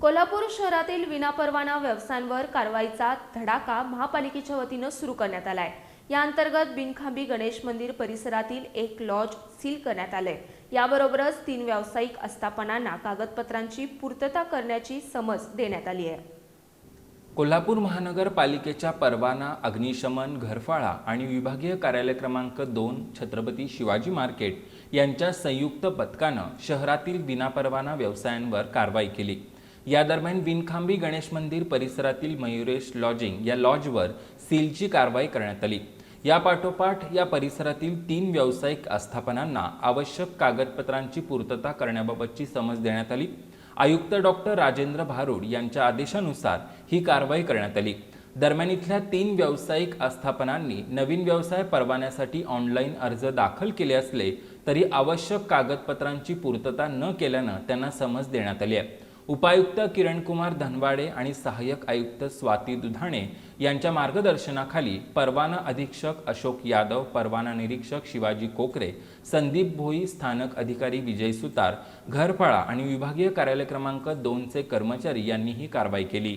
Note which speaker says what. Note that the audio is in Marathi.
Speaker 1: कोल्हापूर शहरातील विनापरवाना व्यवसायांवर कारवाईचा धडाका महापालिकेच्या वतीनं सुरू करण्यात आलाय। या अंतर्गत बिनखांबी गणेश मंदिर परिसरातील एक लॉज सील करण्यात आले। याबरोबरच 3 व्यावसायिक आस्थापनांना कागदपत्रांची पूर्तता करण्याची समज देण्यात आली आहे।
Speaker 2: कोल्हापूर महानगरपालिकेच्या परवाना, अग्निशमन, घरफाळा आणि विभागीय कार्यालय क्रमांक 2 छत्रपती शिवाजी मार्केट यांच्या संयुक्त पथकानं शहरातील विनापरवाना व्यवसायांवर कारवाई केली। या दरम्यान बिनखांबी गणेश मंदिर परिसरातील मयुरेश लॉजिंग या लॉजवर सीलची कारवाई करण्यात आली। या पाठोपाठ या परिसरातील 3 व्यावसायिक आस्थापनांना आवश्यक कागदपत्रांची पूर्तता करण्याबाबतची समज देण्यात आली। आयुक्त डॉक्टर राजेंद्र भारुड यांच्या आदेशानुसार ही कारवाई करण्यात आली। दरम्यान इथल्या 3 व्यावसायिक आस्थापनांनी नवीन व्यवसाय परवान्यासाठी ऑनलाईन अर्ज दाखल केले असले तरी आवश्यक कागदपत्रांची पूर्तता न केल्यानं त्यांना समज देण्यात आली आहे। उपायुक्त किरणकुमार धनवाडे आणि सहाय्यक आयुक्त स्वाती दुधाणे यांच्या मार्गदर्शनाखाली परवाना अधीक्षक अशोक यादव, परवाना निरीक्षक शिवाजी कोकरे, संदीप भोई, स्थानक अधिकारी विजय सुतार, घरफाळा आणि विभागीय कार्यालय क्रमांक 2 चे कर्मचारी यांनी ही कारवाई केली।